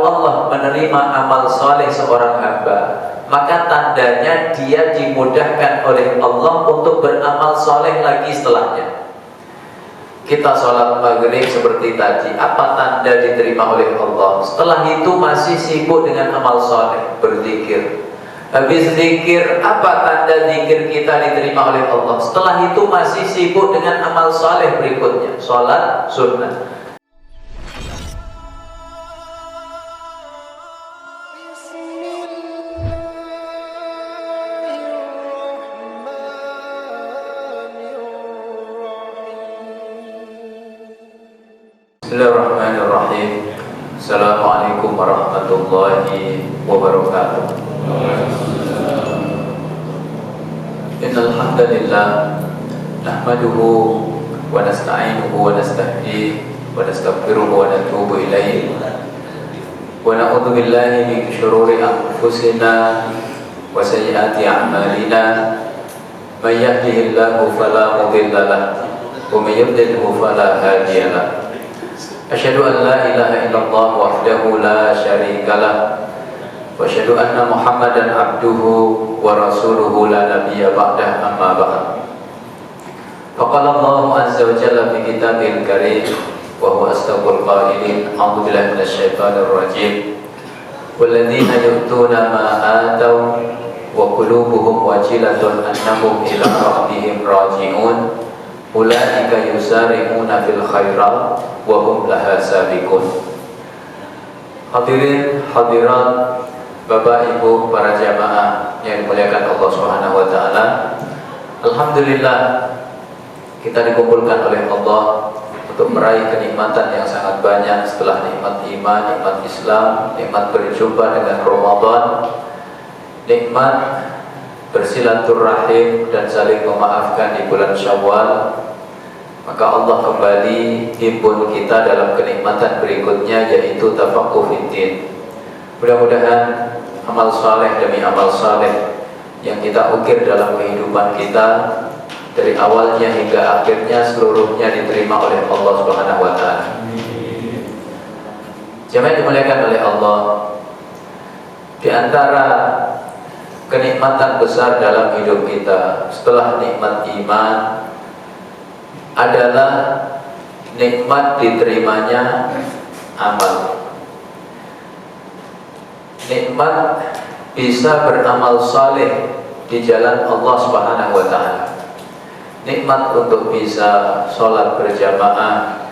Allah menerima amal soleh seorang hamba, maka tandanya dia dimudahkan oleh Allah untuk beramal soleh lagi setelahnya. Kita sholat maghrib seperti tadi, apa tanda diterima oleh Allah? Setelah itu masih sibuk dengan amal soleh, berzikir. Habis zikir, apa tanda zikir kita diterima oleh Allah? Setelah itu masih sibuk dengan amal soleh berikutnya, sholat sunnah. Bismillahirrahmanirrahim. Assalamualaikum warahmatullahi wabarakatuh. Innal hamdalillah nahmaduhu wa nasta'inuhu wa nastahdihi wa nastaghfiruhu wa natubu ilaihi wa na'udzu billahi min syururi anfusina wa sayyiati a'malina. May yahdihillahu fala mudilla lahu wa may yudlilhu fala hadiya lahu. Asyhadu an la ilaha illallah wahdahu la syarika lah wa asyhadu anna Muhammadan abduhu wa rasuluhu la nabiyya ba'dah, amma ba'd. Faqala Allah azza wa jalla fi kitabil karim wa huwa asdaqul qailin, a'udzu billahi minasyaitonir rajim. Walladzina yu'tuna ma ataw wa qulubuhum wajilatun annahum ila rabbihim raji'un ulaika yusari'una fil khairat wa hum laha sabiqun. Hadirin hadirat, Bapak Ibu para jamaah yang dimuliakan Allah Subhanahu wa taala. Alhamdulillah kita dikumpulkan oleh Allah untuk meraih kenikmatan yang sangat banyak setelah nikmat iman, nikmat Islam, nikmat berjumpa dengan Ramadan, nikmat bersilaturahim dan saling memaafkan di bulan Syawal. Maka Allah kembali himpun kita dalam kenikmatan berikutnya, yaitu tafaqquh fiddin. Mudah-mudahan amal saleh demi amal saleh yang kita ukir dalam kehidupan kita dari awalnya hingga akhirnya seluruhnya diterima oleh Allah Subhanahu wa taala. Jemaah dimuliakan oleh Allah, di antara kenikmatan besar dalam hidup kita setelah nikmat iman adalah nikmat diterimanya amal. Nikmat bisa beramal saleh di jalan Allah Subhanahu wa taala. Nikmat untuk bisa sholat berjamaah,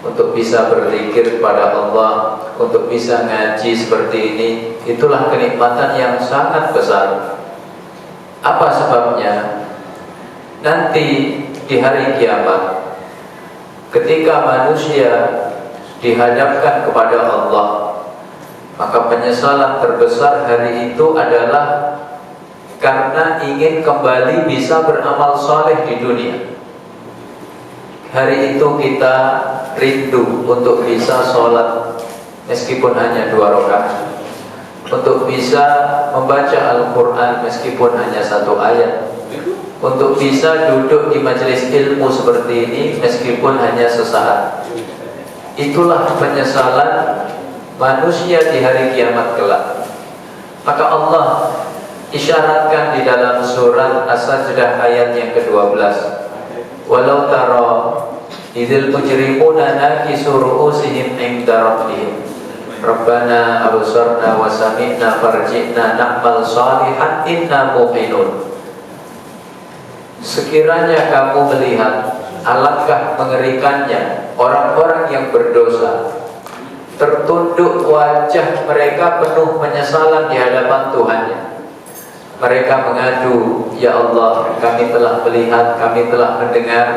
untuk bisa berzikir kepada Allah, untuk bisa ngaji seperti ini. Itulah kenikmatan yang sangat besar. Apa sebabnya? Nanti di hari kiamat, ketika manusia dihadapkan kepada Allah, maka penyesalan terbesar hari itu adalah karena ingin kembali bisa beramal saleh di dunia. Hari itu kita rindu untuk bisa sholat meskipun hanya 2 rakaat, untuk bisa membaca Al-Quran meskipun hanya 1 ayat, untuk bisa duduk di majelis ilmu seperti ini meskipun hanya sesaat. Itulah penyesalan manusia di hari kiamat kelak. Maka Allah isyaratkan di dalam surat As-Sajdah ayat yang ke-12, walau tara idzal mujrimuna nakisu ru'usihim 'inda rabbihim rabbana absarna wa sami'na farji'na na'mal shalihan inna muqinun. Sekiranya kamu melihat, alangkah mengerikannya orang-orang yang berdosa tertunduk wajah mereka penuh penyesalan di hadapan Tuhannya. Mereka mengadu, ya Allah, kami telah melihat, kami telah mendengar,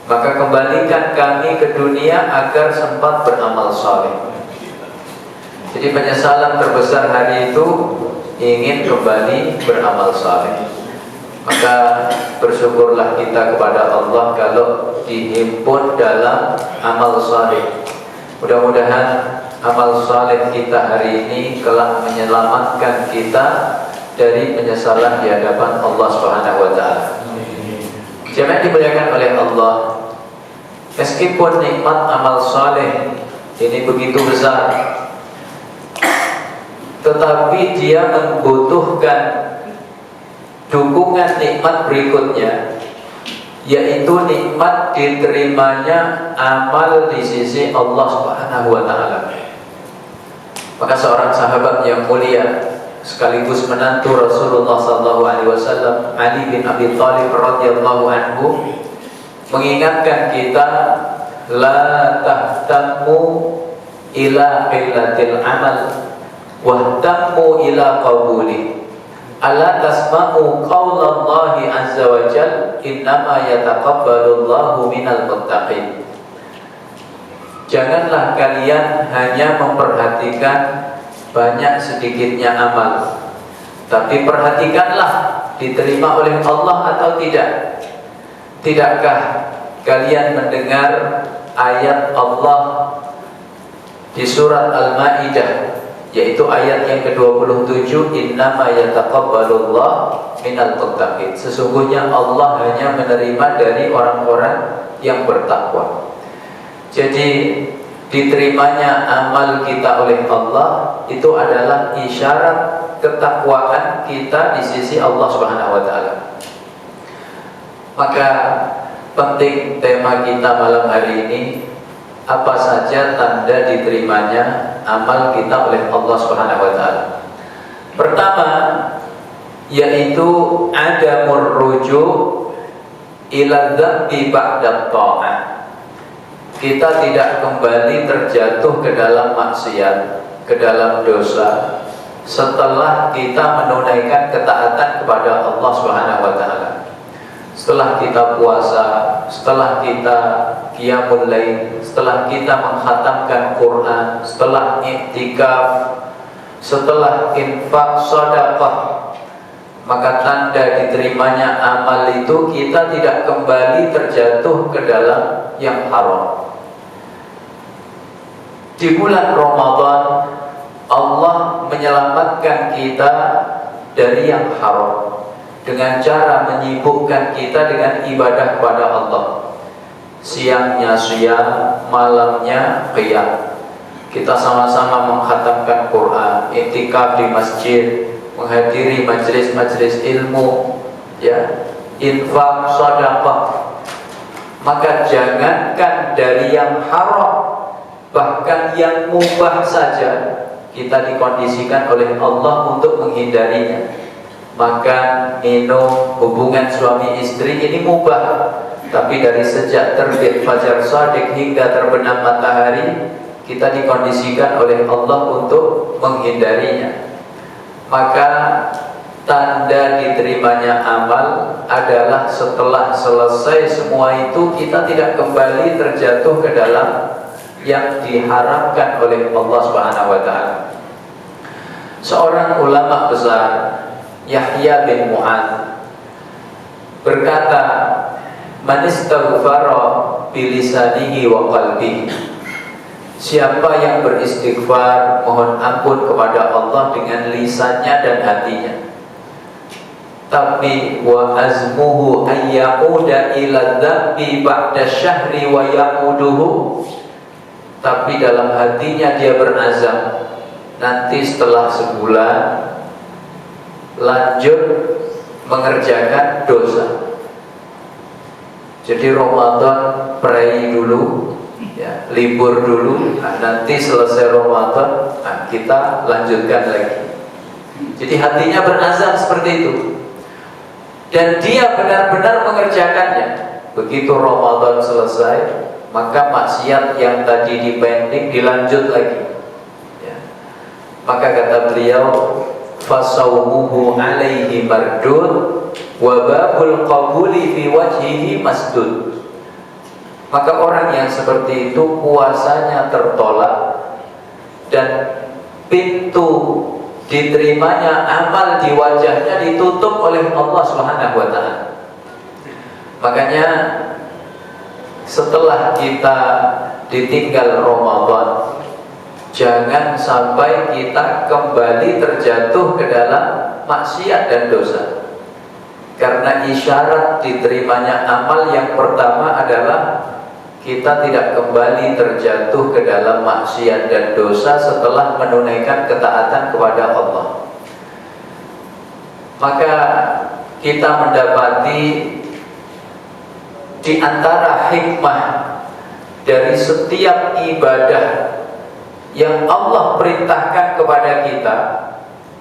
maka kembalikan kami ke dunia agar sempat beramal saleh. Jadi penyesalan terbesar hari itu ingin kembali beramal saleh. Maka bersyukurlah kita kepada Allah kalau dihimpun dalam amal saleh. Mudah-mudahan amal saleh kita hari ini kelak menyelamatkan kita dari penyesalan di hadapan Allah Subhanahu wa taala. Jemaah dimuliakan oleh Allah, meskipun nikmat amal saleh ini begitu besar, tetapi dia membutuhkan dukungan nikmat berikutnya, yaitu nikmat diterimanya amal di sisi Allah Subhanahu wa Ta'ala. Maka seorang sahabat yang mulia sekaligus menantu Rasulullah SAW, Ali bin Abi Thalib radhiyallahu anhu, mengingatkan kita, la tahtammu ila qillatil amal wahtammu ila qabuli. Ala tasma'u qaulallahi azza wa jal, innama yataqabbalullahu minal muttaqin. Janganlah kalian hanya memperhatikan banyak sedikitnya amal, tapi perhatikanlah diterima oleh Allah atau tidak. Tidakkah kalian mendengar ayat Allah di surat Al-Maidah, yaitu ayat yang ke-27, innama yataqabbalullah minal muttaqin. Sesungguhnya Allah hanya menerima dari orang-orang yang bertakwa. Jadi diterimanya amal kita oleh Allah itu adalah isyarat ketakwaan kita di sisi Allah Subhanahu wa Ta'ala. Maka penting tema kita malam hari ini, apa saja tanda diterimanya amal kita oleh Allah Subhanahu wa Ta'ala. Pertama, yaitu adamur ruju' ila dzambi ba'da ta'ah. Kita tidak kembali terjatuh ke dalam maksiat, ke dalam dosa setelah kita menunaikan ketaatan kepada Allah Subhanahu wa Ta'ala. Setelah kita puasa, setelah kita qiyamul lail, setelah kita mengkhatamkan Quran, setelah iktikaf, setelah infak sedekah, maka tanda diterimanya amal itu kita tidak kembali terjatuh ke dalam yang haram. Di bulan Ramadan Allah menyelamatkan kita dari yang haram dengan cara menyibukkan kita dengan ibadah kepada Allah. Siangnya siyam, malamnya qiyam. Kita sama-sama mengkhatamkan Quran, iktikaf di masjid, menghadiri majelis-majelis ilmu, ya, infak, sedekah. Maka jangankan dari yang haram, bahkan yang mubah saja kita dikondisikan oleh Allah untuk menghindarinya. Makan, minum, hubungan suami istri ini mubah, tapi dari sejak terbit fajar shadiq hingga terbenam matahari kita dikondisikan oleh Allah untuk menghindarinya. Maka tanda diterimanya amal adalah setelah selesai semua itu kita tidak kembali terjatuh ke dalam yang diharapkan oleh Allah Subhanahu wa Ta'ala. Seorang ulama besar, Yahya bin Mu'adz, berkata, man istaghfara bilisanihi wa qalbihi. Siapa yang beristighfar, mohon ampun kepada Allah dengan lisannya dan hatinya, tapi wa azmuhu ayyauda ila dzambi ba'da syahri wa ya'uduhu, tapi dalam hatinya dia berazam nanti setelah sebulan lanjut mengerjakan dosa. Jadi Ramadan pray dulu, ya, libur dulu, nanti selesai Ramadan, kita lanjutkan lagi. Jadi hatinya berazam seperti itu, dan dia benar-benar mengerjakannya. Begitu Ramadan selesai, maka maksiat yang tadi dipending dilanjut lagi, ya. Maka kata beliau, fasawmuhu alaihi mardud wa babul qabuli fi wajhihi masdud. Maka orang yang seperti itu puasanya tertolak dan pintu diterimanya amal di wajahnya ditutup oleh Allah Subhanahu wa Ta'ala. Makanya setelah kita ditinggal Ramadan, jangan sampai kita kembali terjatuh ke dalam maksiat dan dosa. Karena isyarat diterimanya amal yang pertama adalah kita tidak kembali terjatuh ke dalam maksiat dan dosa setelah menunaikan ketaatan kepada Allah. Maka kita mendapati di antara hikmah dari setiap ibadah yang Allah perintahkan kepada kita,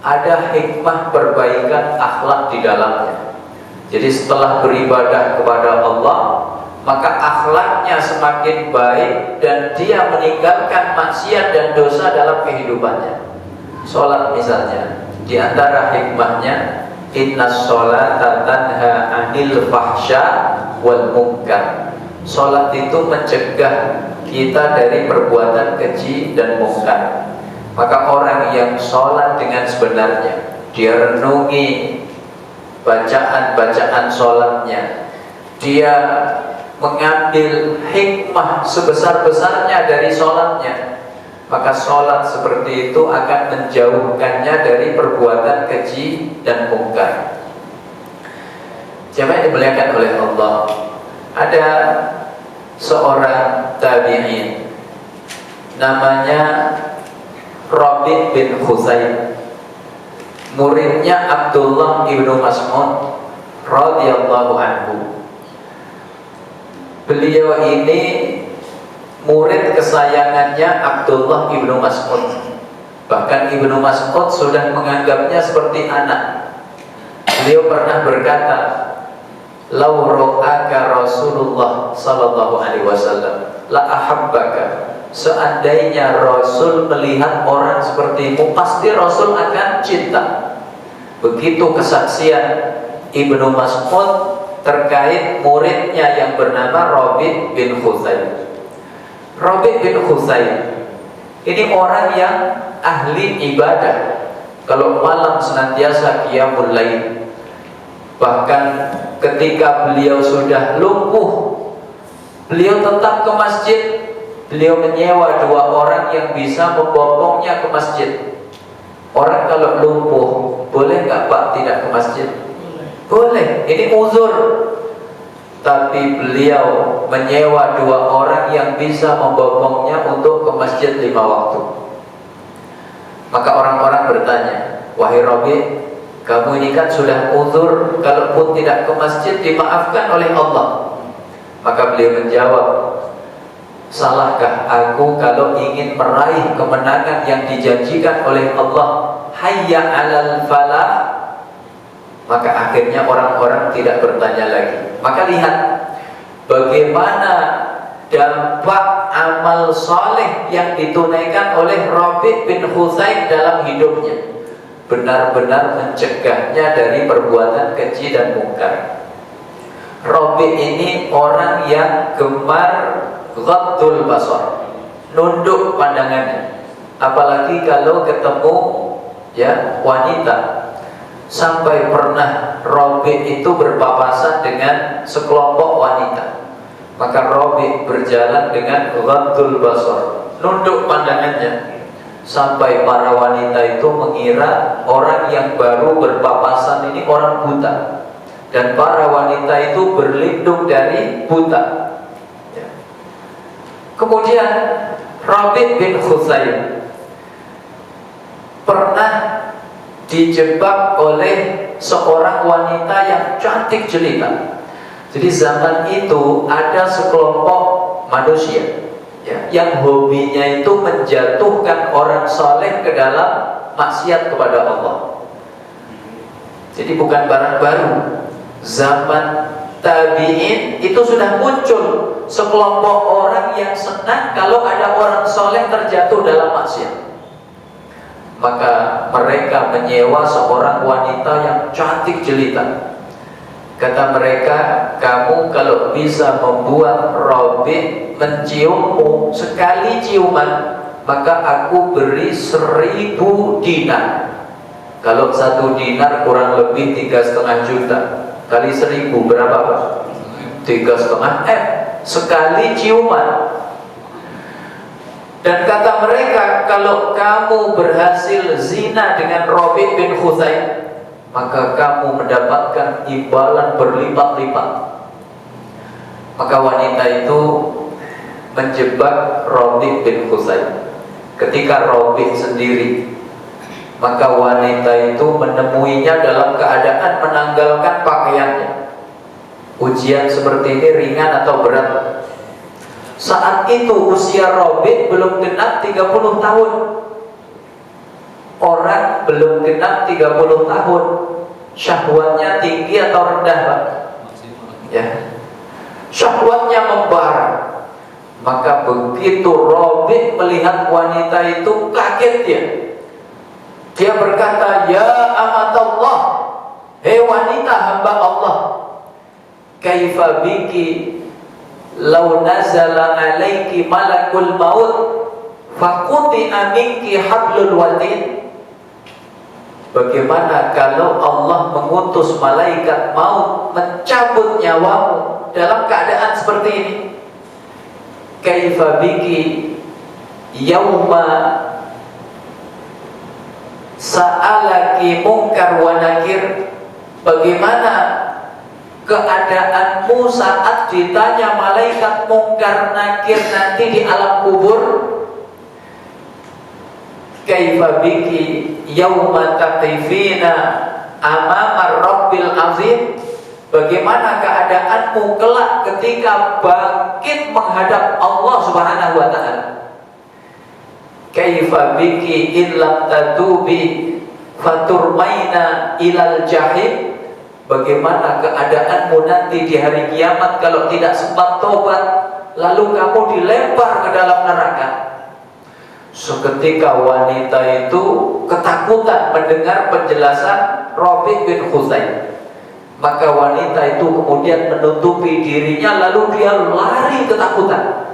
ada hikmah perbaikan akhlak di dalamnya. Jadi setelah beribadah kepada Allah, maka akhlaknya semakin baik dan dia meninggalkan maksiat dan dosa dalam kehidupannya. Sholat misalnya, di antara hikmahnya, innas sholata tanha anil fahsya wal munkar. Sholat itu mencegah kita dari perbuatan keji dan mungkar. Maka orang yang sholat dengan sebenarnya, dia renungi bacaan-bacaan sholatnya, dia mengambil hikmah sebesar-besarnya dari sholatnya, maka sholat seperti itu akan menjauhkannya dari perbuatan keji dan mungkar. Jemaah yang dimuliakan oleh Allah, ada seorang tabi'in namanya Rabi' bin Husayn, muridnya Abdullah ibnu Mas'ud radhiyallahu anhu. Beliau ini murid kesayangannya Abdullah ibnu Mas'ud. Bahkan Ibnu Mas'ud sudah menganggapnya seperti anak. Beliau pernah berkata, "Lau ra'aka Rasulullah sallallahu alaihi wasallam la ahabbaka." Seandainya Rasul melihat orang sepertimu, pasti Rasul akan cinta. Begitu kesaksian Ibnu Mas'ud terkait muridnya yang bernama Rabi' bin Husayn. Rabi' bin Husayn ini orang yang ahli ibadah. Kalau malam senantiasa qiyamul lail. Bahkan ketika beliau sudah lumpuh, beliau tetap ke masjid. Beliau menyewa 2 orang yang bisa membopongnya ke masjid. Orang kalau lumpuh, boleh nggak Pak tidak ke masjid? Boleh, ini uzur. Tapi beliau menyewa 2 orang yang bisa membopongnya untuk ke masjid 5 waktu. Maka orang-orang bertanya, "Wahai Rabi', kamu ini kan sudah uzur, kalaupun tidak ke masjid dimaafkan oleh Allah." Maka beliau menjawab, "Salahkah aku kalau ingin meraih kemenangan yang dijanjikan oleh Allah? Hayya 'alal falah." Maka akhirnya orang-orang tidak bertanya lagi. Maka lihat bagaimana dampak amal soleh yang ditunaikan oleh Rabi' bin Husayn dalam hidupnya. Benar-benar mencegahnya dari perbuatan keji dan mungkar. Rabi' ini orang yang gemar ghaddul basar, nunduk pandangannya, apalagi kalau ketemu wanita. Sampai pernah Rabi' itu berpapasan dengan sekelompok wanita. Maka Rabi' berjalan dengan ghaddul basar, nunduk pandangannya, sampai para wanita itu mengira orang yang baru berpapasan ini orang buta. Dan para wanita itu berlindung dari buta. Kemudian Rabi' bin Husayn pernah dijebak oleh seorang wanita yang cantik jelita. Jadi zaman itu ada sekelompok manusia yang hobinya itu menjatuhkan orang soleh ke dalam maksiat kepada Allah. Jadi bukan barang baru. Zaman tabi'in itu sudah muncul sekelompok orang yang senang kalau ada orang soleh terjatuh dalam maksiat. Maka mereka menyewa seorang wanita yang cantik jelita. Kata mereka, "Kamu kalau bisa membuat Rabi' menciummu sekali ciuman, maka aku beri 1000 dinar." Kalau 1 dinar kurang lebih 3,5 juta. Kali 1000 berapa Pak? 3,5 M sekali ciuman. Dan kata mereka, kalau kamu berhasil zina dengan Rabi' bin Husayn, maka kamu mendapatkan imbalan berlipat-lipat. Maka wanita itu menjebak Rabi' bin Husayn. Ketika Rabi' sendiri, maka wanita itu menemuinya dalam keadaan menanggalkan pakaiannya. Ujian seperti ini ringan atau berat? Saat itu usia Rabi' belum genap 30 tahun. Orang belum genap 30 tahun, syahwatnya tinggi atau rendah, Pak? Ya. Syahwatnya membara. Maka begitu Rabi' melihat wanita itu, kaget dia. Dia berkata, "Ya amatallah, hei wanita hamba Allah, kaifa biki law nazala alaiki malakul maut faqutia minki hablul watin." Bagaimana kalau Allah mengutus malaikat maut mencabut nyawamu dalam keadaan seperti ini? Kaifa biki yauma sa'alaki munkar wa nakir. Bagaimana keadaanmu saat ditanya malaikat munkar nakir nanti di alam kubur? Kaifa biki yauma taqifina amama rabbil azim. Bagaimana keadaanmu kelak ketika bangkit menghadap Allah Subhanahu wa ta'ala? Kaifa biki illam tatubi faturmaina ilal jahim. Bagaimana keadaanmu nanti di hari kiamat kalau tidak sempat tobat, lalu kamu dilempar ke dalam neraka? Seketika wanita itu ketakutan mendengar penjelasan Rabi' bin Husayn. Maka wanita itu kemudian menutupi dirinya, lalu dia lari ketakutan.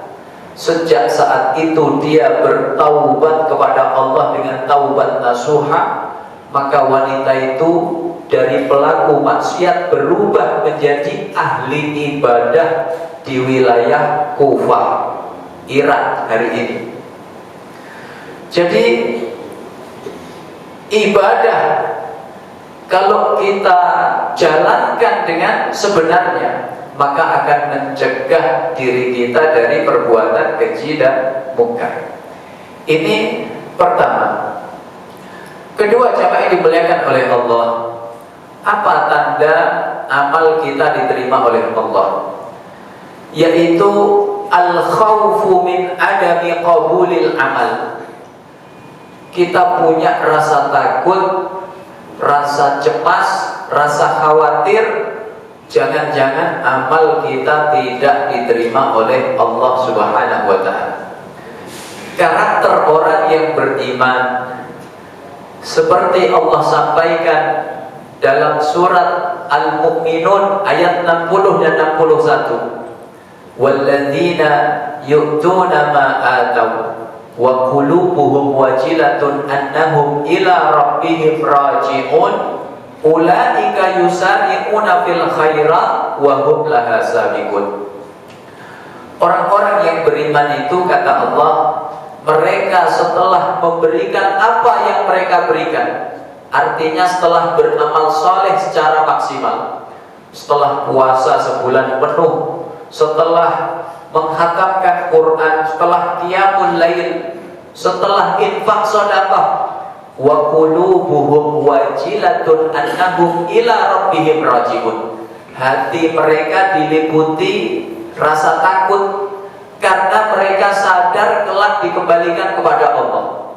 Sejak saat itu dia bertaubat kepada Allah dengan taubat nasuha. Maka wanita itu dari pelaku maksiat berubah menjadi ahli ibadah di wilayah Kufah, Irak hari ini. Jadi ibadah kalau kita jalankan dengan sebenarnya, maka akan mencegah diri kita dari perbuatan keji dan mungkar. Ini pertama. Kedua, jamaah yang dimuliakan oleh Allah, apa tanda amal kita diterima oleh Allah? Yaitu al-khawfu min adami qabulil amal. Kita punya rasa takut, rasa cemas, rasa khawatir, jangan-jangan amal kita tidak diterima oleh Allah Subhanahu wa ta'ala. Karakter orang yang beriman seperti Allah sampaikan dalam surat Al-Mu'minun ayat 60 dan 61. Walladzina yu'tuna ma ataw wa qulubuhum wajilatun annahum ila rabbihim raji'un ulaika yusari'una fil khairat wa hum laha sabiqun. Orang-orang yang beriman itu, kata Allah, mereka setelah memberikan apa yang mereka berikan, artinya setelah beramal soleh secara maksimal, setelah puasa sebulan penuh, setelah menghatamkan Quran, setelah qiyamul lail, setelah infak sedekah, wa qulubuhum wajilatun annahum ila rabbihim raji'un. Hati mereka diliputi rasa takut karena mereka sadar kelak dikembalikan kepada Allah.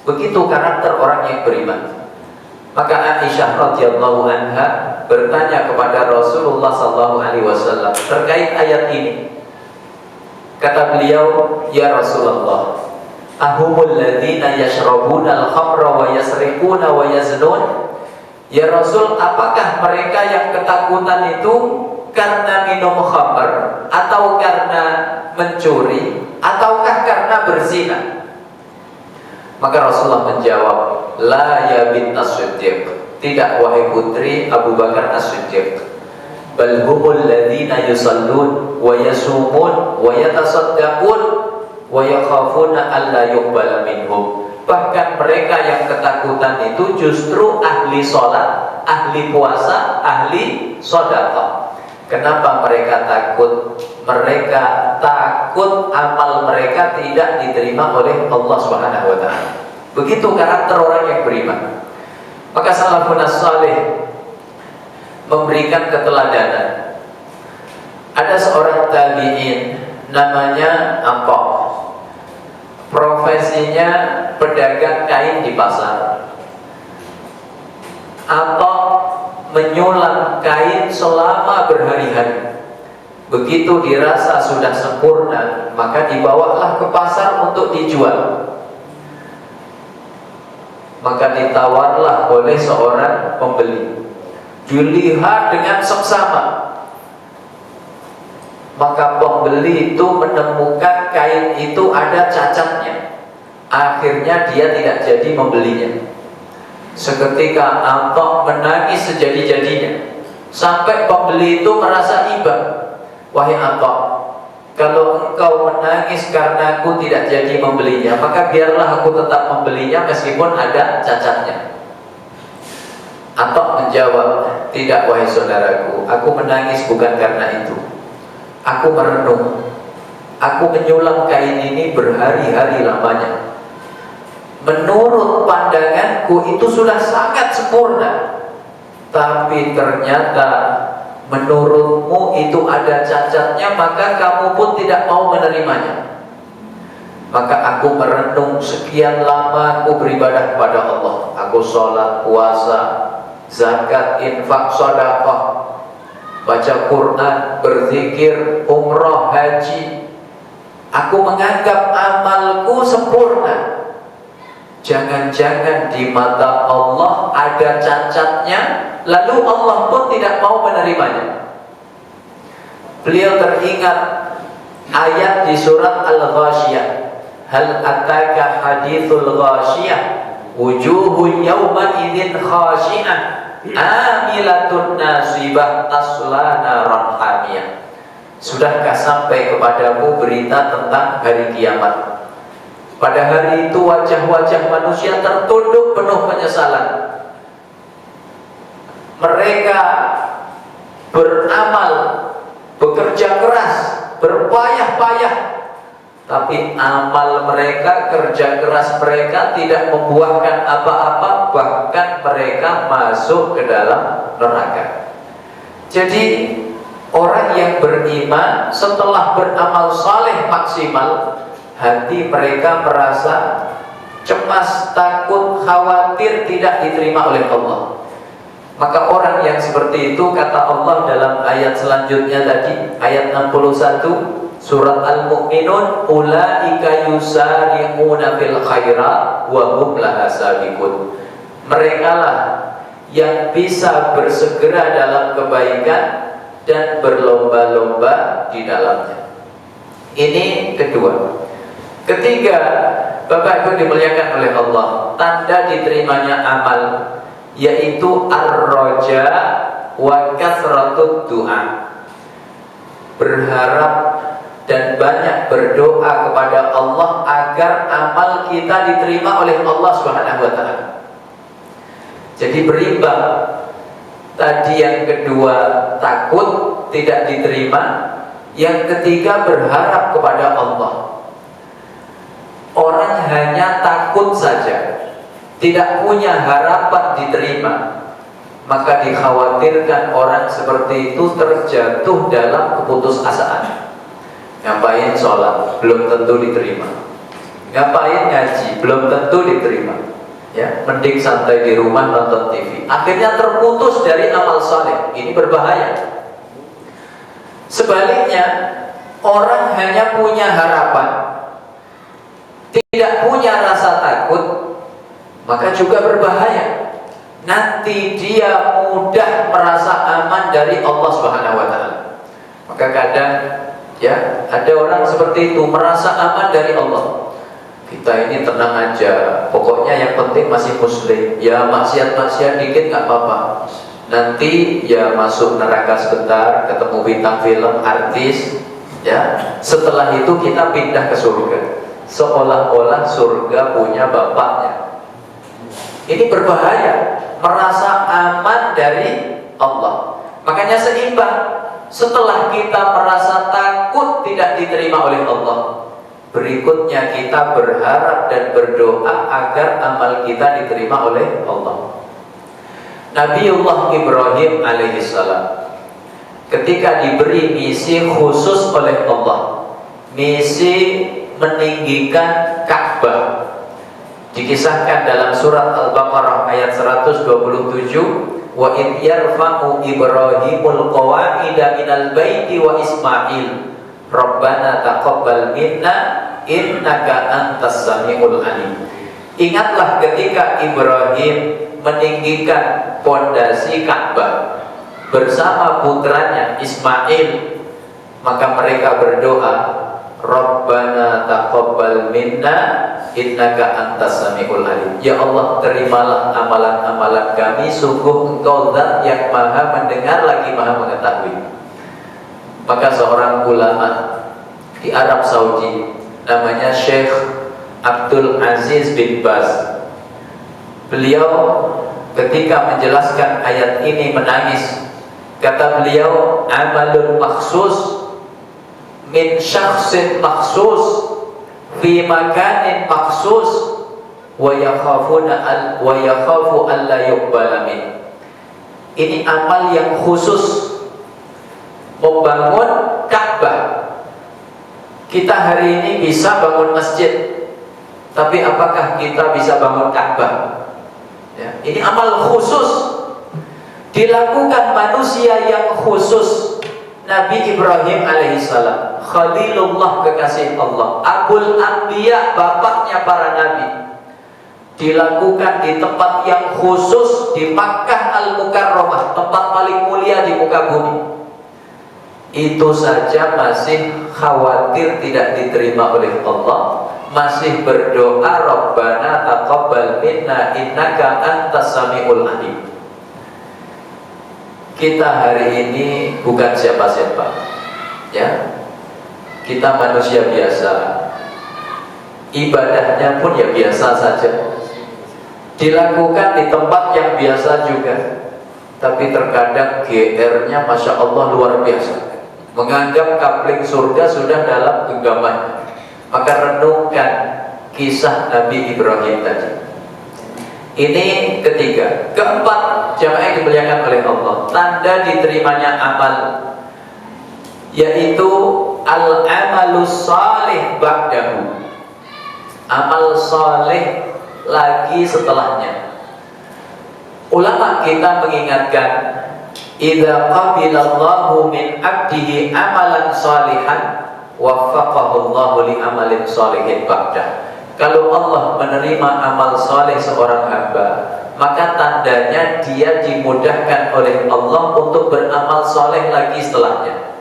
Begitu karakter orang yang beriman. Maka Aisyah radhiyallahu anha bertanya kepada Rasulullah sallallahu alaihi wasallam terkait ayat ini. Kata beliau, "Ya Rasulullah, ahumul ladzina yashrabuna al-khamra wa yasriquna wa yaznun?" Ya Rasul, apakah mereka yang ketakutan itu karena minum khamr, atau karena mencuri, ataukah karena berzina? Maka Rasulullah menjawab, "La ya bint as-Siddiq." Tidak, wahai putri Abu Bakar as-Siddiq. "Bal humul ladzina yusallun wa yasumun wa yatasaddaqun wa yakhafuna alla yuqbala minhum." Bahkan mereka yang ketakutan itu justru ahli sholat, ahli puasa, ahli sedekah. Kenapa mereka takut? mereka takut amal mereka tidak diterima oleh Allah Subhanahu wa taala. Begitu karakter orang yang beriman. Maka salafun salih memberikan keteladanan. Ada seorang tabi'in namanya Atta. Profesinya pedagang kain di pasar. Atta menyulam kain selama berhari-hari. Begitu dirasa sudah sempurna, maka dibawalah ke pasar untuk dijual. Maka ditawarlah oleh seorang pembeli. Dilihat dengan seksama. Maka pembeli itu menemukan kain itu ada cacatnya. Akhirnya dia tidak jadi membelinya. Seketika Atta menangis sejadi-jadinya. Sampai pembeli itu merasa iba. Wahai Atta, kalau engkau menangis karena aku tidak jadi membelinya, maka biarlah aku tetap membelinya meskipun ada cacatnya. Atta menjawab, tidak wahai saudaraku, aku menangis bukan karena itu. Aku merenung. Aku menyulam kain ini berhari-hari lamanya. Menurut pandanganku itu sudah sangat sempurna. Tapi ternyata menurutmu itu ada cacatnya, maka kamu pun tidak mau menerimanya. Maka aku merenung, sekian lama aku beribadah kepada Allah. Aku sholat, puasa, zakat, infak, sedekah, baca Quran, berzikir, umrah, haji. Aku menganggap amalku sempurna. Jangan-jangan di mata Allah ada cacatnya, lalu Allah pun tidak mau menerimanya. Beliau teringat ayat di surat Al-Ghashiyah. Hal ataka hadithul ghashiyah, wujuhun yawma idzin khashi'ah, amilatun nasibah tasla naran hamiyah. Sudahkah sampai kepadamu berita tentang hari kiamat? Pada hari itu wajah-wajah manusia tertunduk penuh penyesalan. Mereka beramal, bekerja keras, berpayah-payah, tapi amal mereka, kerja keras mereka tidak membuahkan apa-apa, bahkan mereka masuk ke dalam neraka. Jadi orang yang beriman setelah beramal saleh maksimal, hati mereka merasa cemas, takut, khawatir tidak diterima oleh Allah. Maka orang yang seperti itu, kata Allah dalam ayat selanjutnya tadi, ayat 61 surat Al-Mu'minun, ulaika yusari'una fil khairat wa hum laha sabiqun. Mereka lah yang bisa bersegera dalam kebaikan dan berlomba-lomba di dalamnya. Ini kedua. Ketiga, Bapak Ibu dimuliakan oleh Allah, tanda diterimanya amal yaitu ar-raja wa kasratud du'a. Berharap dan banyak berdoa kepada Allah agar amal kita diterima oleh Allah Subhanahu wa taala. Jadi berimbang. Tadi yang kedua takut tidak diterima, yang ketiga berharap kepada Allah. Orang hanya takut saja, tidak punya harapan diterima, maka dikhawatirkan orang seperti itu terjatuh dalam keputusasaan. Ngapain sholat? Belum tentu diterima. Ngapain ngaji? Belum tentu diterima. Ya, mending santai di rumah nonton TV. Akhirnya terputus dari amal saleh. Ini berbahaya. Sebaliknya, orang hanya punya harapan, tidak punya rasa takut, maka juga berbahaya. Nanti dia mudah merasa aman dari Allah Subhanahu wa taala. Maka kadang ya, ada orang seperti itu merasa aman dari Allah. Kita ini tenang aja, pokoknya yang penting masih muslim. Ya maksiat-maksiat dikit nggak apa-apa. Nanti ya masuk neraka sebentar, ketemu bintang film, artis. Ya, setelah itu kita pindah ke surga. Seolah-olah surga punya bapaknya. Ini berbahaya, merasa aman dari Allah. Makanya seimbang. Setelah kita merasa takut tidak diterima oleh Allah, berikutnya kita berharap dan berdoa agar amal kita diterima oleh Allah. Nabiullah Ibrahim alaihissalam ketika diberi misi khusus oleh Allah, misi meninggikan Ka'bah, dikisahkan dalam surat Al-Baqarah ayat 127, wa id yarfa'u Ibrahimul qawa'ida minal baiti wa Ismail Rabbana taqabbal minna innaka antas samiul alim. Ingatlah ketika Ibrahim meninggikan pondasi Ka'bah bersama putranya Ismail, maka mereka berdoa, Rabbana taqabbal minna innaka antas samiul alim. Ya Allah, terimalah amalan-amalan kami, sungguh Engkau Zat yang Maha mendengar lagi Maha mengetahui. Maka seorang ulama di Arab Saudi namanya Syekh Abdul Aziz bin Baz, beliau ketika menjelaskan ayat ini menangis. Kata beliau, amalun maksus min syakhsin maksus fi makanin maksus wa yakhafu an la yuqbala min. Ini amal yang khusus, membangun Ka'bah. Kita hari ini bisa bangun masjid, tapi apakah kita bisa bangun Ka'bah? Ya, ini amal khusus dilakukan manusia yang khusus. Nabi Ibrahim alaihissalam, Khalilullah, kekasih Allah, Abul Anbiya, bapaknya para nabi, dilakukan di tempat yang khusus di Makkah Al-Mukarramah, tempat paling mulia di muka bumi. Itu saja masih khawatir tidak diterima oleh Allah, masih berdoa Rabbana taqabbal minna innaka antas samiul alim. Kita hari ini bukan siapa-siapa, ya. Kita manusia biasa, ibadahnya pun ya biasa saja, dilakukan di tempat yang biasa juga, tapi terkadang GR-nya Masya Allah luar biasa, menganggap kapling surga sudah dalam genggamannya. Maka renungkan kisah Nabi Ibrahim tadi. Ini ketiga. Keempat, jamaah yang dimuliakan oleh Allah, tanda diterimanya amal, yaitu al-amalus salih ba'dahu, amal saleh lagi setelahnya. Ulama kita mengingatkan, idza qabilallahu min abdihi amalan salihan waffaqahu Allahu li amalin salihin ba'dah. Kalau Allah menerima amal saleh seorang hamba, maka tandanya dia dimudahkan oleh Allah untuk beramal saleh lagi setelahnya.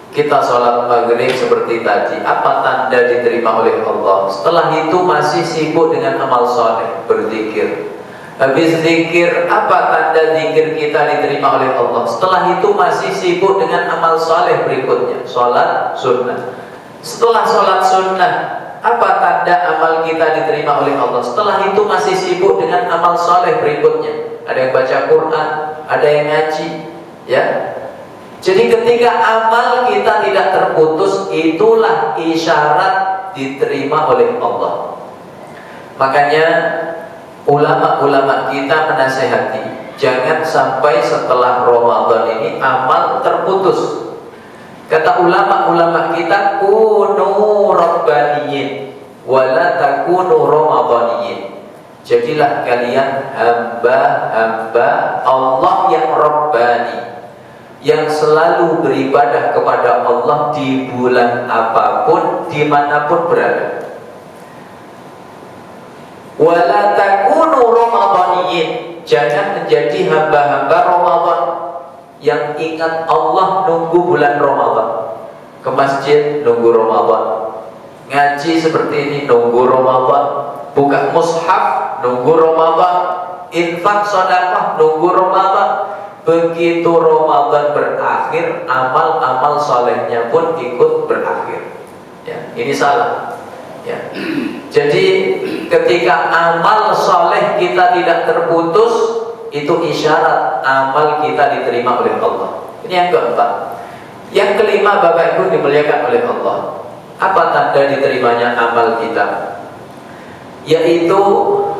Kita sholat maghrib seperti tadi, apa tanda diterima oleh Allah? Setelah itu masih sibuk dengan amal saleh, berzikir. Habis zikir, apa tanda zikir kita diterima oleh Allah? Setelah itu masih sibuk dengan amal saleh berikutnya, sholat sunnah. Setelah sholat sunnah, apa tanda amal kita diterima oleh Allah? Setelah itu masih sibuk dengan amal saleh berikutnya. Ada yang baca Quran, ada yang ngaji, ya. Jadi ketika amal kita tidak terputus, itulah isyarat diterima oleh Allah. Makanya ulama-ulama kita menasehati, jangan sampai setelah Ramadan ini amal terputus. Kata ulama-ulama kita, kunu rabbaniyin wala takunu ramadaniyin. Jadilah kalian hamba-hamba Allah yang rabbani, yang selalu beribadah kepada Allah di bulan apapun, dimanapun berada. Wala takunu ramadaniyin, jangan menjadi hamba-hamba Ramadan yang ingat Allah nunggu bulan Ramadan, ke masjid nunggu Ramadan, ngaji seperti ini nunggu Ramadan, buka mushaf nunggu Ramadan, infak sedekah nunggu Ramadan. Begitu Ramadan berakhir, amal-amal salehnya pun ikut berakhir. Ya, ini salah. Ya. Jadi ketika amal saleh kita tidak terputus, itu isyarat amal kita diterima oleh Allah. Ini yang keempat. Yang kelima, Bapak Ibu dimuliakan oleh Allah, apa tanda diterimanya amal kita? Yaitu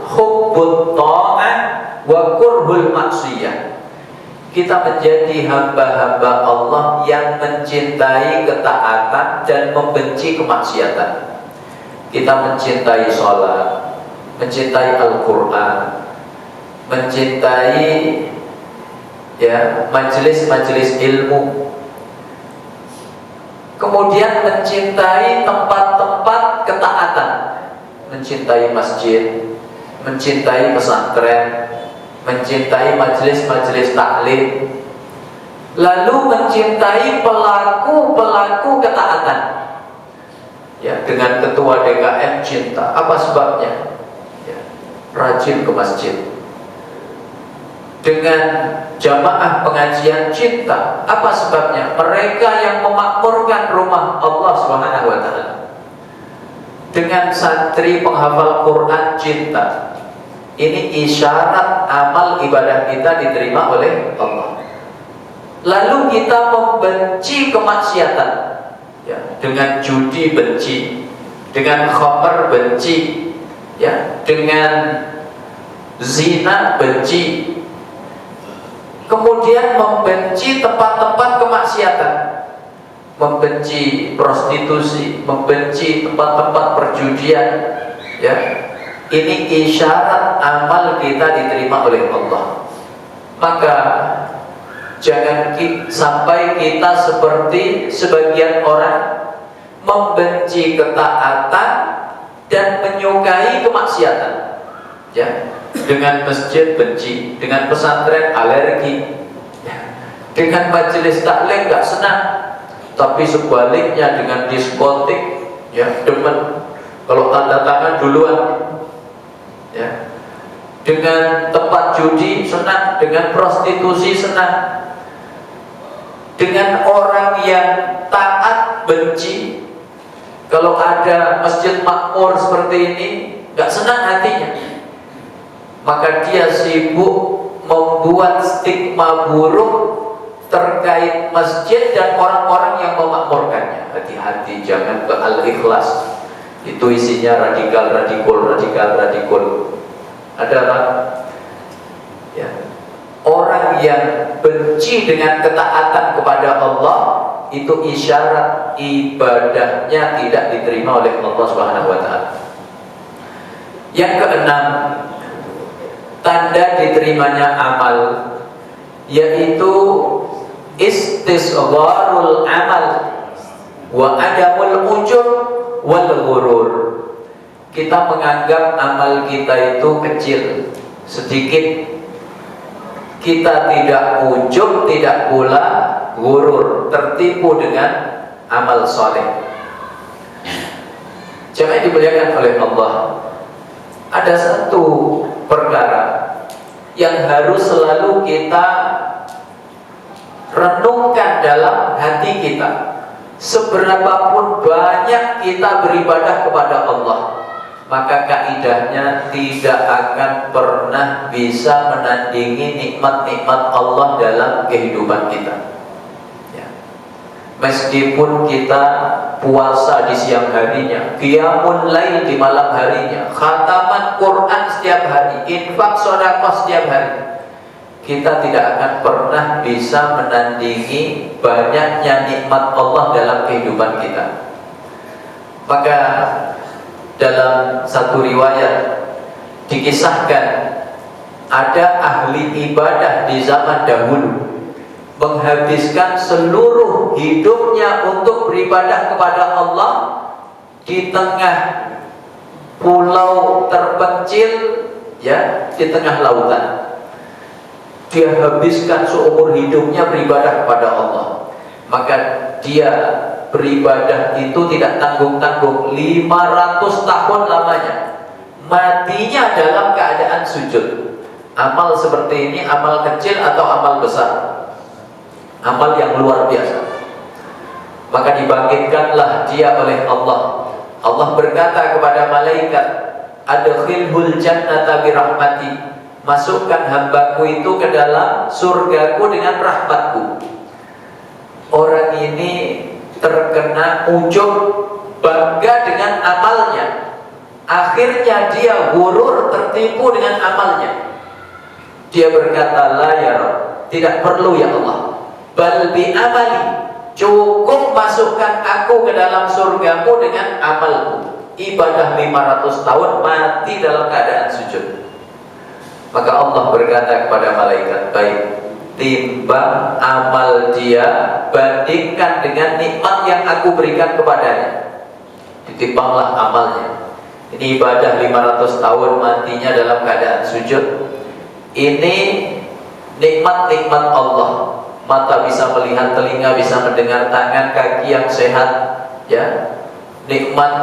hubbut ta'ah wa kurhul maksiyah. Kita menjadi hamba-hamba Allah yang mencintai ketaatan dan membenci kemaksiatan. Kita mencintai sholat, mencintai Al-Quran, mencintai majelis-majelis ilmu, kemudian mencintai tempat-tempat ketaatan, mencintai masjid, mencintai pesantren, mencintai majelis-majelis taklim, lalu mencintai pelaku-pelaku ketaatan. Ya, dengan ketua DKM cinta. Apa sebabnya? Ya, rajin ke masjid. Dengan jamaah pengajian cinta. Apa sebabnya? Mereka yang memakmurkan rumah Allah Subhanahu wa taala. Dengan santri penghafal Quran cinta. Ini isyarat amal ibadah kita diterima oleh Allah. Lalu kita membenci kemaksiatan, ya, dengan judi benci, dengan khamr benci, ya, dengan zina benci, kemudian membenci tempat-tempat kemaksiatan, membenci prostitusi, membenci tempat-tempat perjudian, ya. Ini isyarat amal kita diterima oleh Allah. Maka jangan sampai kita seperti sebagian orang membenci ketaatan dan menyukai kemaksiatan. Ya, dengan masjid benci, dengan pesantren alergi, dengan majelis taklim gak senang, tapi sebaliknya dengan diskotik, ya, demen. Kalau tanda tangan duluan. Ya. Dengan tempat judi senang, dengan prostitusi senang, dengan orang yang taat benci. Kalau ada masjid makmur seperti ini, gak senang hatinya. Maka dia sibuk membuat stigma buruk terkait masjid dan orang-orang yang memakmurkannya. Hati-hati, jangan ke Al-Ikhlas. Itu isinya radikal. Ada kan? Ya. Orang yang benci dengan ketaatan kepada Allah, itu isyarat ibadahnya tidak diterima oleh Allah Subhanahu wa taala. Yang keenam, tanda diterimanya amal, yaitu istisgharul amal wa adamul ujub wal ghurur. Kita menganggap amal kita itu kecil, sedikit. Kita tidak ujub, tidak pula ghurur, tertipu dengan amal soleh. Jangan dimuliakan oleh Allah. Ada satu perkara yang harus selalu kita renungkan dalam hati kita. Seberapapun banyak kita beribadah kepada Allah, maka kaidahnya tidak akan pernah bisa menandingi nikmat-nikmat Allah dalam kehidupan kita. Ya. Meskipun kita puasa di siang harinya, qiyamul lail di malam harinya, khataman Quran setiap hari, infak sedekah setiap hari, kita tidak akan pernah bisa menandingi banyaknya nikmat Allah dalam kehidupan kita. Maka dalam satu riwayat dikisahkan ada ahli ibadah di zaman dahulu menghabiskan seluruh hidupnya untuk beribadah kepada Allah di tengah pulau terpencil, ya, di tengah lautan. Dia habiskan seumur hidupnya beribadah kepada Allah. Maka dia beribadah itu tidak tanggung-tanggung, 500 tahun lamanya. Matinya dalam keadaan sujud. Amal seperti ini amal kecil atau amal besar? Amal yang luar biasa. Maka dibangkitkanlah dia oleh Allah. Allah berkata kepada malaikat, adkhilhul jannata birahmati, masukkan hambaku itu ke dalam surgaku dengan rahmatku. orang ini terkena ujub, bangga dengan amalnya. Akhirnya dia gurur, tertipu dengan amalnya. Dia berkata, la ya Rabb, tidak perlu ya Allah, bal bi amali, cukup masukkan aku ke dalam surgamu dengan amalku. Ibadah 500 tahun, mati dalam keadaan sujud. Maka Allah berkata kepada malaikat, baik, timbang amal dia, bandingkan dengan nikmat yang aku berikan kepadanya. Ditimbanglah amalnya. Ini ibadah 500 tahun, matinya dalam keadaan sujud. Ini nikmat-nikmat Allah. Mata bisa melihat, telinga bisa mendengar, tangan, kaki yang sehat, ya. Nikmat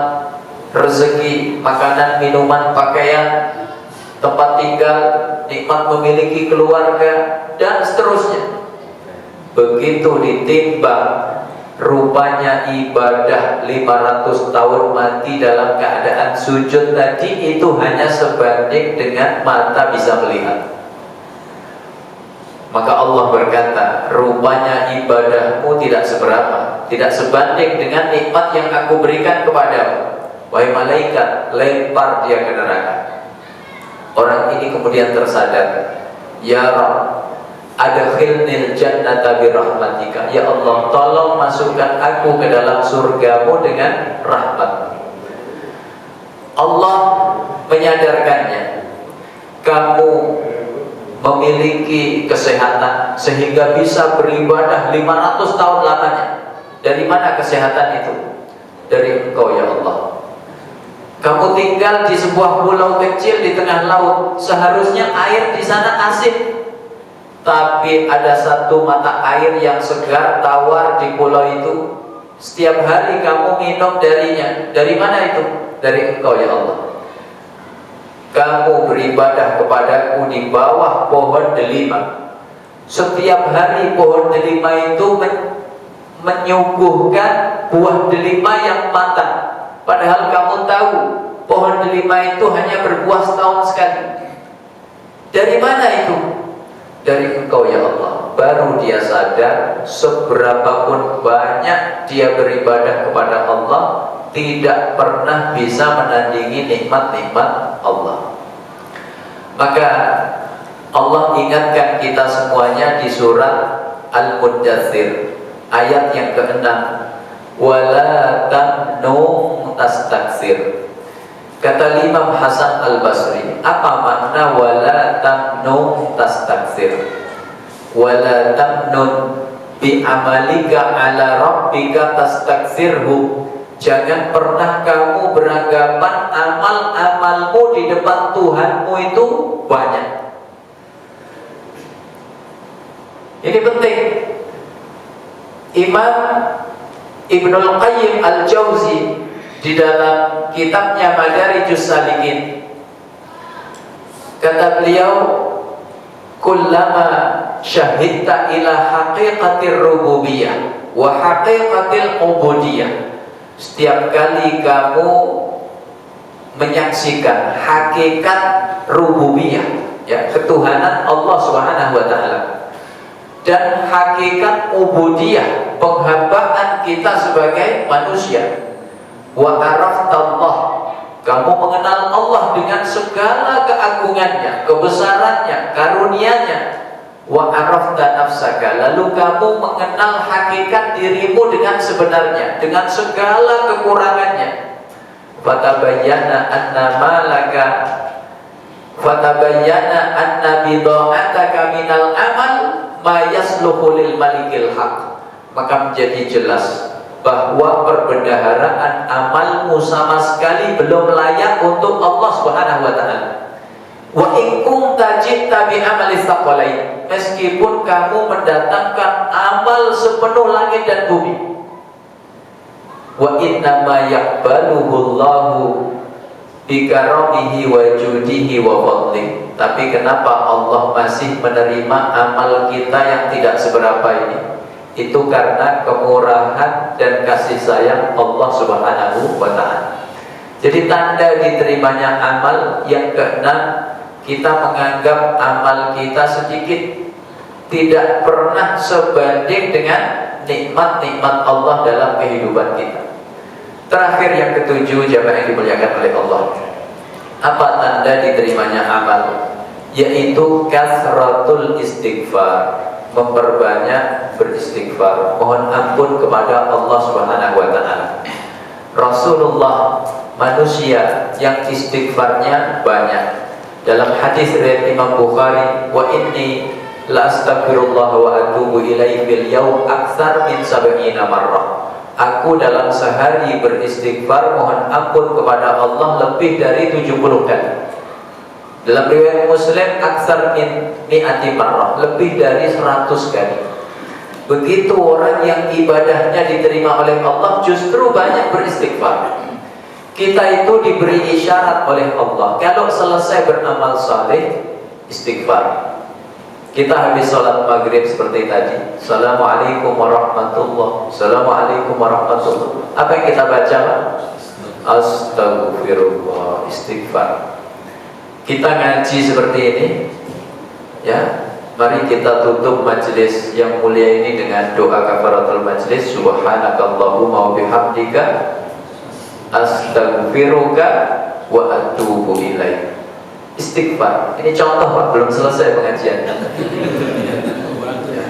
rezeki, makanan, minuman, pakaian, tempat tinggal, nikmat memiliki keluarga, dan seterusnya. Begitu ditimbang, rupanya ibadah 500 tahun mati dalam keadaan sujud tadi itu hanya sebanding dengan mata bisa melihat. Maka Allah berkata, rupanya ibadahmu tidak seberapa, tidak sebanding dengan nikmat yang aku berikan kepadamu. Wahai malaikat, lempar dia ke neraka. Orang ini kemudian tersadar, ya Rabb, adkhilnil jannata birahmatika. Ya Allah, tolong masukkan aku ke dalam surgamu dengan rahmat. Allah menyadarkannya, kamu memiliki kesehatan sehingga bisa beribadah 500 tahun lamanya. Dari mana kesehatan itu? Dari Engkau ya Allah. Kamu tinggal di sebuah pulau kecil di tengah laut, seharusnya air di sana asin. Tapi ada satu mata air yang segar, tawar di pulau itu. Setiap hari kamu minum darinya. Dari mana itu? Dari Engkau ya Allah. Kamu beribadah kepadaku di bawah pohon delima. Setiap hari pohon delima itu menyuguhkan buah delima yang matang. Padahal kamu tahu pohon delima itu hanya berbuah setahun sekali. Dari mana itu? Dari Engkau ya Allah. Baru dia sadar, seberapapun banyak dia beribadah kepada Allah, tidak pernah bisa menandingi nikmat-nikmat Allah. Maka Allah ingatkan kita semuanya di surat Al-Muddathir ayat yang ke-6, wala tamnun tastakthir. Kata Imam Hasan Al-Basri, apa makna wala tamnun tastakthir? Wala tamnun bi amalika ala rabbika tastakthirhu. Jangan pernah kamu beranggapan amal-amalmu di depan Tuhanmu itu banyak. Ini penting. Imam Ibnul Qayyim Al-Jauzi di dalam kitabnya Madarijus Salikin, kata beliau, kullama syahidta ila haqiqatir rububiyah wa haqiqatil ubudiyah. Setiap kali kamu menyaksikan hakikat rububiyah, ya, ketuhanan Allah Subhanahu wa taala, dan hakikat ubudiyah, penghambaan kita sebagai manusia, wa araftallah, kamu mengenal Allah dengan segala keagungannya, kebesarannya, karunia-Nya, wa arafta nafsaka, lalu kamu mengenal hakikat dirimu dengan sebenarnya, dengan segala kekurangannya. Fatabayyana anna malaka, fatabayyana anna bidha'ataka minal amal ma yasluhu lil malikil haq. Maka menjadi jelas bahwa perbendaharaan amalmu sama sekali belum layak untuk Allah Subhanahu wa taala. Wa in kunta ji'ta bi amali tsaqalain, meskipun kamu mendatangkan amal sepenuh langit dan bumi. Wa inna ma yaqbaluhu Allahu bi karamihi wa judihi wa fadlihi. Tapi kenapa Allah masih menerima amal kita yang tidak seberapa ini? Itu karena kemurahan dan kasih sayang Allah Subhanahu wa ta'ala. Jadi tanda diterimanya amal yang keenam, kita menganggap amal kita sedikit, tidak pernah sebanding dengan nikmat-nikmat Allah dalam kehidupan kita. Terakhir yang ketujuh, jamaah yang dimuliakan oleh Allah, apa tanda diterimanya amal? Yaitu kasratul istighfar, memperbanyak beristighfar, mohon ampun kepada Allah Subhanahu wa taala. Rasulullah manusia yang istighfarnya banyak. Dalam hadis riwayat Imam Bukhari, wa inni la astaghfirullah wa atubu ilaihi fil yaum aktsar min 70 marrah. Aku dalam sehari beristighfar, mohon ampun kepada Allah lebih dari 70 kali. Dalam riwayat Muslim, aktsar min mi'ati marrah, lebih dari 100 kali. Begitu orang yang ibadahnya diterima oleh Allah justru banyak beristighfar. Kita itu diberi isyarat oleh Allah, kalau selesai beramal saleh, istighfar. Kita habis sholat maghrib seperti tadi, Assalamualaikum warahmatullah, Assalamualaikum warahmatullah. Apa yang kita baca? Astagfirullah, istighfar. Kita ngaji seperti ini, ya. Mari kita tutup majelis yang mulia ini dengan doa kafaratul majelis. Subhanakallahumma wa bihamdika astaghfiruka wa atubu ilaik. Istighfar. Ini contoh Pak, belum selesai pengajian.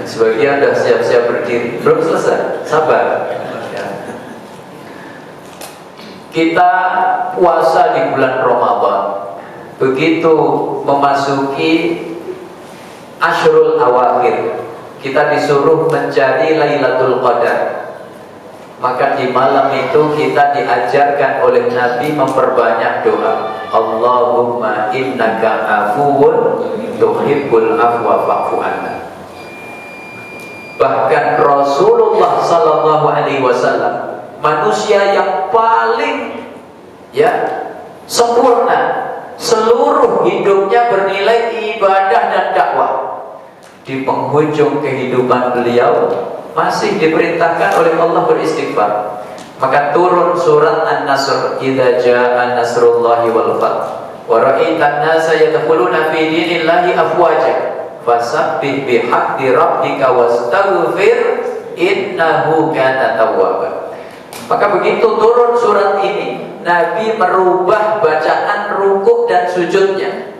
Sebagian sudah siap-siap berdiri, belum selesai. Sabar. Ya. Kita puasa di bulan Ramadan. Begitu memasuki Ashrul Awakhir, kita disuruh mencari Lailatul Qadar. Maka di malam itu kita diajarkan oleh Nabi memperbanyak doa. Allahumma innaka afuwun tuhibbul afwa fa'fu anna. Bahkan Rasulullah sallallahu alaihi wasallam, manusia yang paling sempurna, seluruh hidupnya bernilai ibadah dan dakwah, di penghujung kehidupan beliau masih diperintahkan oleh Allah beristighfar. Maka turun surat An-Nasr, idza jaa nasrullahi wal fath wa ra'aitan nasa yadkhuluna fi dinillahi afwaja fasabbih bihamdi rabbika wastaghfir innahu kana tawwaba. Maka begitu turun surat ini, Nabi merubah bacaan rukuk dan sujudnya.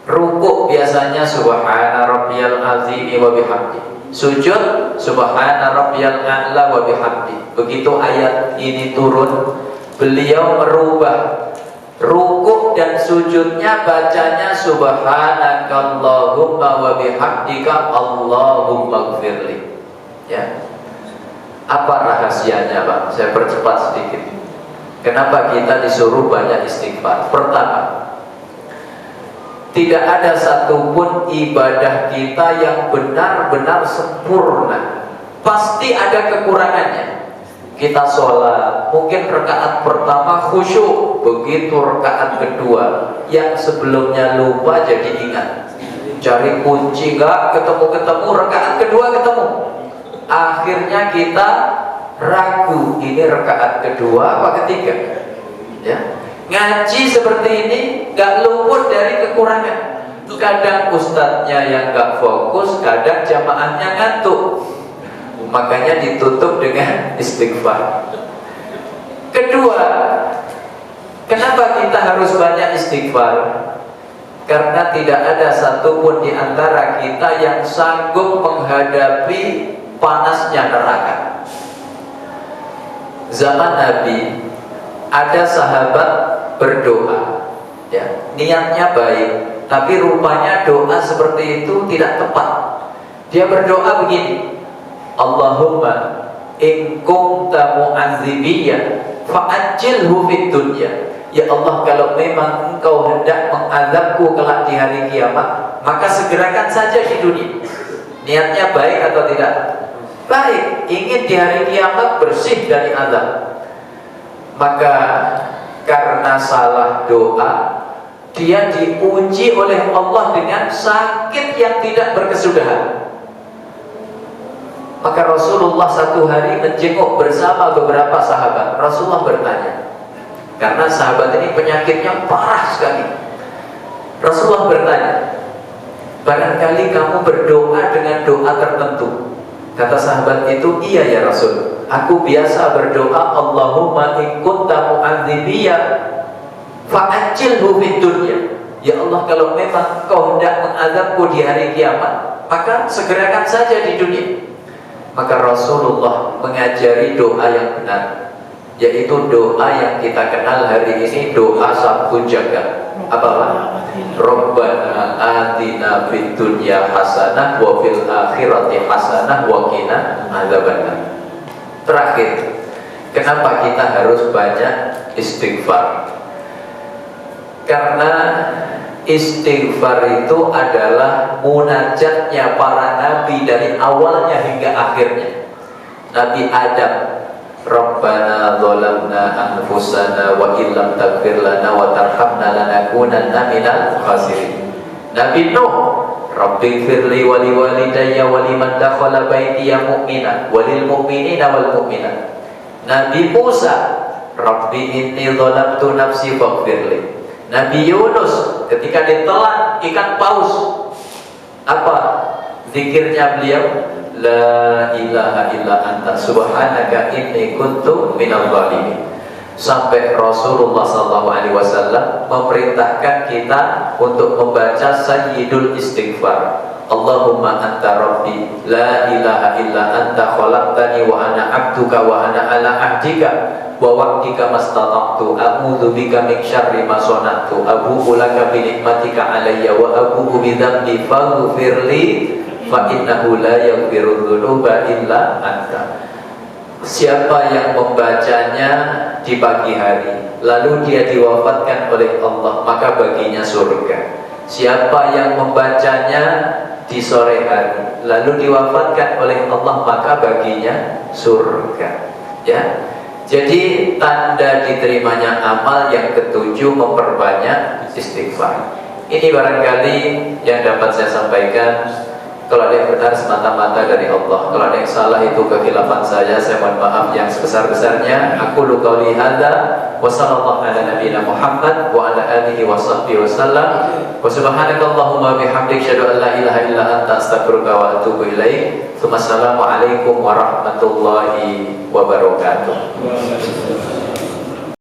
Rukuk biasanya subhana rabbiyal azim wa bihamdi. Sujud subhana rabbiyal a'la wa bihamdi. Begitu ayat ini turun, beliau merubah rukuk dan sujudnya, bacanya subhanakallahumma wa bihamdika Allahumma gfirli. Ya. Apa rahasianya Pak? Saya percepat sedikit. Kenapa kita disuruh banyak istighfar? Pertama, tidak ada satupun ibadah kita yang benar-benar sempurna. Pasti ada kekurangannya. Kita sholat, mungkin rakaat pertama khusyuk, begitu rakaat kedua yang sebelumnya lupa jadi ingat. Cari kunci nggak ketemu, rakaat kedua ketemu. Akhirnya kita ragu, ini rakaat kedua apa ketiga? Ya. Ngaji seperti ini gak luput dari kekurangan. Kadang ustadznya yang gak fokus, kadang jamaahnya ngantuk. Makanya ditutup dengan istighfar. Kedua, kenapa kita harus banyak istighfar? Karena tidak ada satupun di antara kita yang sanggup menghadapi panasnya neraka. Zaman Nabi, ada sahabat berdoa, ya, niatnya baik, tapi rupanya doa seperti itu tidak tepat. Dia berdoa begini, Allahumma in kunta mu'adzibiyya fa'ajjilhu fid dunya. Ya Allah, kalau memang Engkau hendak mengazabku kelak di hari kiamat, maka segerakan saja di dunia. Niatnya baik atau tidak? Baik, ingin di hari kiamat bersih dari azab. Maka karena salah doa, dia diuji oleh Allah dengan sakit yang tidak berkesudahan. Maka Rasulullah satu hari menjenguk bersama beberapa sahabat. Rasulullah bertanya, karena sahabat ini penyakitnya parah sekali. Rasulullah bertanya, barangkali kamu berdoa dengan doa tertentu, Kata sahabat itu, iya ya Rasul, aku biasa berdoa, Allahumma in kunta mu'adzibiyya fa'ajjilhu fid dunya. Ya Allah, kalau memang kau hendak mengazabku di hari kiamat, maka segerakan saja di dunia. Maka Rasulullah mengajari doa yang benar, yaitu doa yang kita kenal hari ini, doa sabtu jagat. Apa? Rabbana atina fid dunya hasanah wa fil akhirati hasanah wa qina adzabannar. Terakhir, kenapa kita harus banyak istighfar? Karena istighfar itu adalah munajatnya para nabi dari awalnya hingga akhirnya. Nabi Adam, Rabbana zalamna anfusana wa illam taghfir lana wa tarhamna lanakunanna minal khasirin. Nabi Nuh, Rabbighfirli wa liwalidayya wa liman dakhala baitiya mu'mina wa lil mu'minina wal mu'minat. Nabi Musa, Rabbi inni zalamtu nafsi faghfirli. Nabi Yunus ketika ditelan ikan paus, apa zikirnya beliau? La ilaha illa anta subhanaka inni kuntu minal zalimin. Sampai Rasulullah SAW memerintahkan kita untuk membaca sayyidul istighfar. Allahumma anta rabbi la ilaha illa anta khalaqtani wa ana abduka wa ana ala ahdika wa wa'dika mastata'tu a'udzu bika min syarri ma sana'tu abu'u laka bi ni'matika alayya wa abu'u bi dzambi faghfirli fa innahu la yaghfiru dzunuba illa anta. Siapa yang membacanya di pagi hari lalu dia diwafatkan oleh Allah, maka baginya surga. Siapa yang membacanya di sore hari lalu diwafatkan oleh Allah, maka baginya surga. Ya. Jadi tanda diterimanya amal yang ketujuh, memperbanyak istighfar. Ini barangkali yang dapat saya sampaikan. Kalau ada yang benar semata-mata dari Allah, kalau ada yang salah itu kekhilafan saya mohon maaf yang sebesar-besarnya. Aku qauli hadza wa sallallahu ala nabiyyina Muhammad wa ala alihi wa sahbihi wasallam. Wa subhanakallahumma bihamdika asyhadu an la ilaha illa anta astaghfiruka wa atubu ilaik. Wassalamu alaikum warahmatullahi wabarakatuh.